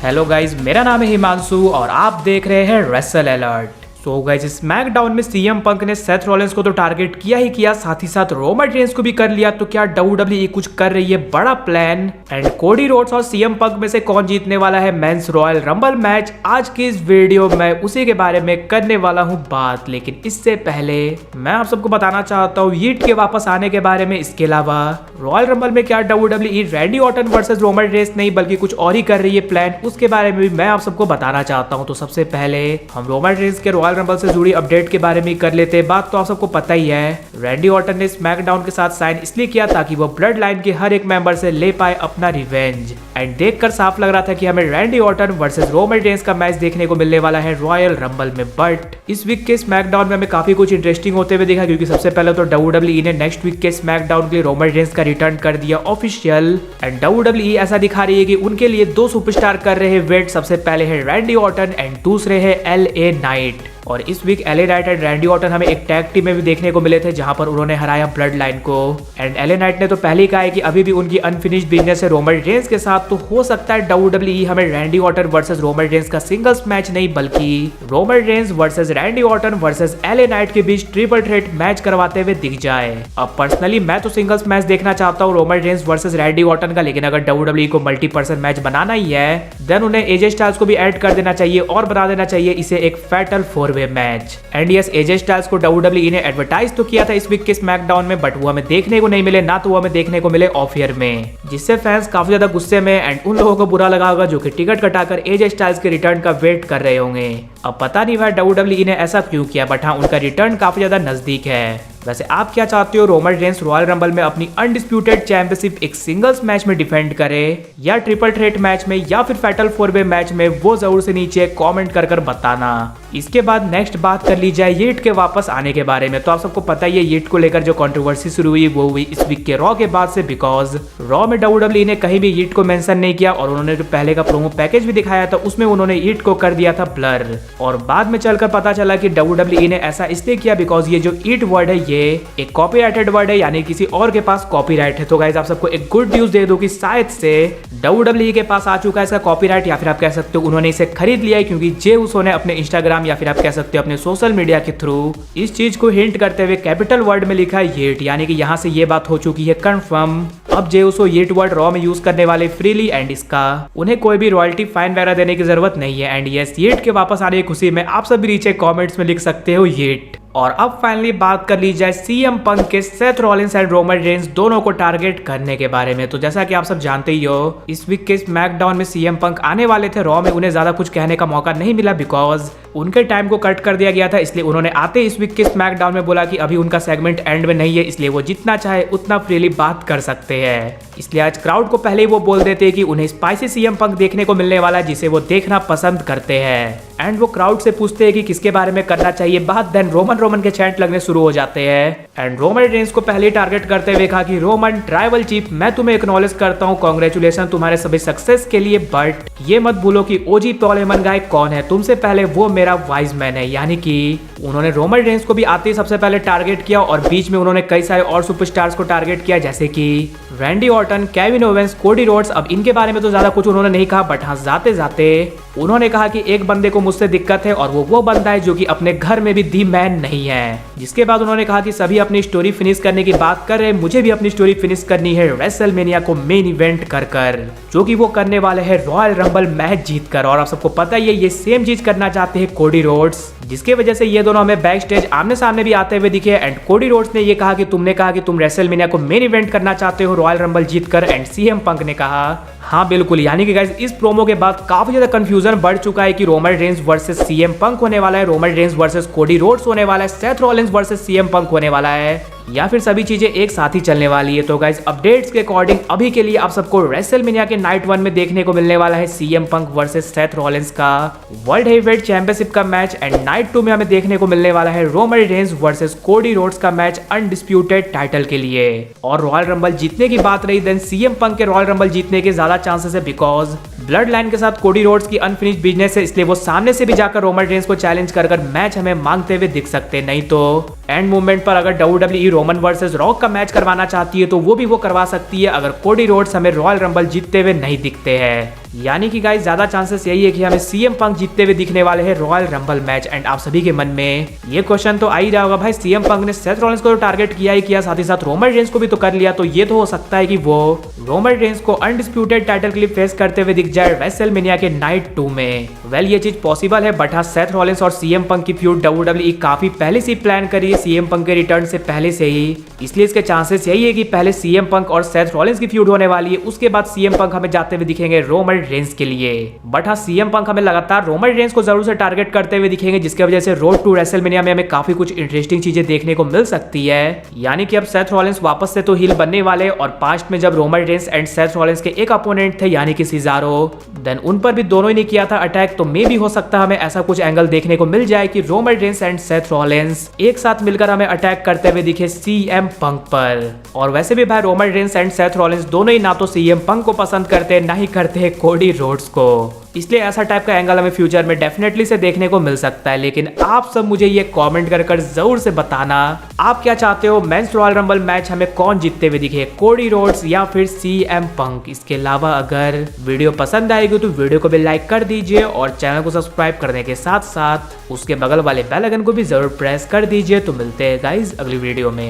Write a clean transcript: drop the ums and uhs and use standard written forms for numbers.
Hello guys, मेरा नाम है हिमांशु और आप देख रहे हैं रेसल अलर्ट। तो गाइज, स्मैकडाउन में सीएम पंक ने सेथ रॉलिंस को तो टारगेट किया ही किया, साथ ही साथ रोमन रेंस को भी कर लिया। तो क्या WWE कुछ कर रही है बड़ा प्लान? एंड कोडी रोड्स और सीएम पंक में से कौन जीतने वाला है मेंस रॉयल रंबल मैच? आज की इस वीडियो में उसी के बारे में करने वाला हूँ बात। लेकिन इससे पहले मैं आप सबको बताना चाहता हूँ हीट के वापस आने के बारे में। इसके अलावा रॉयल रंबल में क्या WWE Randy Orton versus Roman Reigns नहीं बल्कि कुछ और ही कर रही है प्लान, उसके बारे में भी मैं आप सबको बताना चाहता हूँ। तो सबसे पहले हम रोमन रेंस के रॉयल रंबल से जुड़ी अपडेट के बारे में कर लेते हैं बात। तो आप सबको पता ही है, रैंडी ऑर्टन ने स्मैकडाउन के साथ साइन इसलिए किया ताकि वो ब्लड लाइन के हर एक मेंबर से ले पाए अपना रिवेंज। एंड देखकर साफ लग रहा था कि हमें Randy Orton versus Roman Reigns का मैच देखने को मिलने वाला है रॉयल रंबल में। बट इस वीक के स्मैकडाउन में हमें काफी कुछ इंटरेस्टिंग होते हुए देखा, क्योंकि सबसे पहले तो WWE ने नेक्स्ट वीक के स्मैकडाउन के लिए रोमन रेंस का रिटर्न कर दिया ऑफिशियल। एंड WWE ऐसा दिखा रही है कि उनके लिए दो सुपरस्टार कर रहे हैं वेट। सबसे पहले है रैंडी ऑर्टन एंड दूसरे है LA नाइट। और इस week LA night and Randy Orton हमें एक टैग टीम में भी देखने को मिले थे, जहां पर उन्होंने हराया ब्लड लाइन को। एंड LA नाइट ने तो पहले ही कहा है कि अभी भी उनकी अनफिनिश्ड बिजनेस है रोमन रेंस के साथ। तो हो सकता है WWE हमें Randy Orton versus Roman Reigns का सिंगल्स मैच नहीं बल्कि Roman Reigns versus Randy Orton versus LA night के बीच ट्रिपल थ्रेट मैच करवाते हुए दिख जाए। अब पर्सनली मैं तो सिंगल्स मैच देखना चाहता हूँ Roman Reigns versus Randy Orton का, लेकिन अगर WWE को मल्टी पर्सन मैच बनाना ही है देन उन्हें AJ स्टाइल्स को भी ऐड कर देना चाहिए और बना देना चाहिए इसे एक फैटल 4-वे match. And yes, AJ styles को WWE ने एडवर्टाइज तो किया था इस वीक के स्मैकडाउन में, बट वो हमें देखने को नहीं मिले, ना तो वो हमें देखने को मिले ऑफ एयर में, जिससे फैंस काफी ज्यादा गुस्से में एंड उन लोगों को बुरा लगा होगा जो कि टिकट कटाकर AJ स्टाइल्स के रिटर्न का वेट कर रहे होंगे। अब पता नहीं भाई WWE ने ऐसा क्यों किया, बट हाँ उनका रिटर्न काफी ज्यादा नजदीक है। वैसे आप क्या चाहते हो, रोमन रेंस रॉयल रंबल में अपनी अनडिस्प्यूटेड चैंपियनशिप एक सिंगल्स मैच में डिफेंड करे या ट्रिपल थ्रेट मैच में या फिर फैटल 4-वे मैच में? वो जरूर से नीचे कमेंट कर बताना। इसके बाद नेक्स्ट बात कर ली जाए हीट के वापस आने के बारे में। तो आप सबको पता ही है हीट को लेकर जो कंट्रोवर्सी शुरू हुई वो हुई इस वीक के रॉ के बाद से, बिकॉज रॉ में WWE ने कहीं भी हीट को मेंशन नहीं किया और उन्होंने जो पहले का प्रोमो पैकेज भी दिखाया था उसमें उन्होंने हीट को कर दिया था ब्लर। और बाद में चलकर पता चला कि WWE ने ऐसा इसलिए किया बिकॉज ये जो हीट वर्ड है ये एक कॉपीराइटेड वर्ड है, यानी किसी और के पास कॉपीराइट है। तो गाइस आप सबको एक गुड न्यूज दे दूं कि शायद से WWE के पास आ चुका है इसका कॉपीराइट, या फिर आप कह सकते हो उन्होंने इसे खरीद लिया है, क्योंकि जे उसो ने अपने इंस्टाग्राम या फिर आप कह सकते हो अपने सोशल मीडिया के थ्रू इस चीज को हिंट करते हुए कैपिटल वर्ड में लिखा है येट, यानी कि यहाँ से ये बात हो चुकी है कंफर्म। अब जे उसो येट वर्ड रॉ में यूज करने वाले फ्रीली एंड इसका उन्हें कोई भी रॉयल्टी फाइन वगैरह देने की जरूरत नहीं है। एंड यस, येट के वापस आने की खुशी में आप सभी नीचे कॉमेंट्स में लिख सकते हो येट। और अब फाइनली बात कर ली जाए सीएम पंक के Seth Rollins and Roman Reigns दोनों को टारगेट करने के बारे में। तो जैसा कि आप सब जानते ही हो, इस वीक के स्मैकडाउन में सीएम पंक आने वाले थे रॉ में, उन्हें ज्यादा कुछ कहने का मौका नहीं मिला बिकॉज उनके टाइम को कट कर दिया गया था। इसलिए उन्होंने आते इस वीक के स्मैकडाउन में बोला कि अभी उनका सेगमेंट एंड में नहीं है, इसलिए वो जितना चाहे उतना फ्रीली बात कर सकते हैं। इसलिए आज क्राउड को पहले ही वो बोल देते हैं कि उन्हें स्पाइसी सीएम पंक देखने को मिलने वाला है, जिसे वो देखना पसंद करते हैं। एंड वो क्राउड से पूछते हैं कि किसके बारे में करना चाहिए बात। देन रोमन के चैंट लगने शुरू हो जाते हैं। एंड रोमन रेंस को पहले टारगेट करते हुए कहा कि रोमन ट्राइबल चीफ, मैं तुम्हें एक्नॉलेज करता हूँ, कांग्रेचुलेशन तुम्हारे सभी सक्सेस के लिए, बट ये मत भूलो कि ओजी पॉल हेमन गाय कौन है, तुमसे पहले वो मेरा वाइज मैन है। यानी कि उन्होंने रोमन रेंस को भी आते ही सबसे पहले टारगेट किया और बीच में उन्होंने कई सारे और सुपरस्टार्स को टारगेट किया, जैसे कि Randy Orton, Kevin Owens, Cody Rhodes. अब इनके बारे में तो ज्यादा कुछ उन्होंने नहीं कहा, बट हाँ जाते जाते उन्होंने कहा कि एक बंदे को मुझसे दिक्कत है और वो बंदा है जो कि अपने घर में भी दी मैन नहीं है। जिसके बाद उन्होंने कहा कि सभी अपनी स्टोरी फिनिश करने की बात कर रहे हैं, मुझे भी अपनी स्टोरी फिनिश करनी है रेसलमेनिया को मेन इवेंट कर जो कि वो करने वाले हैं रॉयल रंबल मैच जीतकर। और आप सबको पता ही है ये सेम चीज करना चाहते हैं कोडी रोड्स, जिसके वजह से ये दोनों हमें बैक स्टेज आमने सामने भी आते हुए दिखे। एंड कोडी रोड्स ने ये कहा कि तुमने कहा कि तुम रेसलमेनिया को मेन इवेंट करना चाहते हो रॉयल रंबल जीतकर। एंड सीएम पंक ने कहा हाँ बिल्कुल। यानी कि गाइस इस प्रोमो के बाद काफी ज्यादा कंफ्यूजन बढ़ चुका है कि Roman Reigns versus CM Punk होने वाला है, Roman Reigns versus Cody Rhodes होने वाला है, Seth Rollins versus CM Punk होने वाला है, या फिर सभी चीजें एक साथ ही चलने वाली है। तो गाइस अपडेट्स के अकॉर्डिंग अभी के लिए आप सबको रेसलमेनिया के नाइट 1 में देखने को मिलने वाला है CM Punk versus Seth Rollins का वर्ल्ड हेवीवेट चैंपियनशिप का मैच। एंड नाइट 2 में हमें देखने को मिलने वाला है Roman Reigns versus Cody Rhodes का मैच अनडिस्प्यूटेड टाइटल के लिए। और रॉयल रंबल जीतने की बात रही देन सीएम पंक के रॉयल रंबल जीतने के ज्यादा चांसेस है, बिकॉज ब्लड लाइन के साथ कोडी रोड्स की अनफिनिश्ड बिजनेस है, इसलिए वो सामने से भी जाकर रोमन रेंस को चैलेंज कर मैच हमें मांगते हुए दिख सकते। नहीं तो एंड मूवमेंट पर अगर WWE रोमन वर्सेस रॉक का मैच करवाना चाहती है तो वो भी वो करवा सकती है, अगर कोडी रोड्स हमें रॉयल रंबल जीतते हुए नहीं दिखते हैं। यानी कि गाइस ज्यादा चांसेस यही है कि हमें सीएम पंक जीतते हुए दिखने वाले हैं रॉयल रंबल मैच। एंड आप सभी के मन में ये क्वेश्चन तो आ ही रहा होगा, भाई सीएम पंक ने सेथ रॉलिंस को तो टारगेट किया ही किया, साथ ही साथ रोमन रेंस को भी तो कर लिया, तो ये तो हो सकता है कि वो रोमन रेंस को अनडिस्प्यूटेड टाइटल के लिए फेस करते हुए दिख जाए रेसलमेनिया के नाइट 2 में। वेल ये चीज पॉसिबल है, बट हाँ सेथ रॉलिंस और सीएम पंक की फ्यूड WWE काफी पहले से प्लान करी है, सीएम पंक के रिटर्न से पहले से ही, इसलिए इसके चांसेस यही है कि पहले सीएम पंक और सेथ रॉलिंस की फ्यूड होने वाली है, उसके बाद सीएम पंक हमें जाते हुए दिखेंगे रोमन रेंस के लिए। बट हाँ सीएम पंक हमें लगातार रोमन रेंस को जरूर से टारगेट करते हुए दिखेंगे, जिसकी वजह से रोड टू रेसलमेनिया में हमें काफी कुछ इंटरेस्टिंग चीजें देखने को मिल सकती है। यानी कि अब सेथ रॉलिंस वापस से तो हील बनने वाले, और पास्ट में जब Roman Reigns and Seth Rollins के एक अपोनेंट थे यानी कि सिजारो, देन उन पर भी दोनों ही ने किया था अटैक, तो मे भी हो सकता है हमें ऐसा कुछ एंगल देखने को मिल जाए कि Roman Reigns and Seth Rollins एक साथ मिलकर हमें अटैक करते हुए दिखे सीएम पंक पर। और वैसे भी भाई Roman Reigns and Seth Rollins दोनों ही ना तो सीएम पंक को पसंद करते ना ही करते हैं कोडी रोड्स को, इसलिए ऐसा टाइप का एंगल हमें फ्यूचर में डेफिनेटली से देखने को मिल सकता है। लेकिन आप सब मुझे ये कमेंट कर जरूर से बताना आप क्या चाहते हो, मेंस रॉयल रंबल मैच हमें कौन जीतते हुए दिखे, कोडी रोड्स या फिर सीएम पंक। इसके अलावा अगर वीडियो पसंद आएगी तो वीडियो को भी लाइक कर दीजिए और चैनल को सब्सक्राइब करने के साथ साथ उसके बगल वाले बेल आइकन को भी जरूर प्रेस कर दीजिए। तो मिलते हैं गाइज अगली वीडियो में।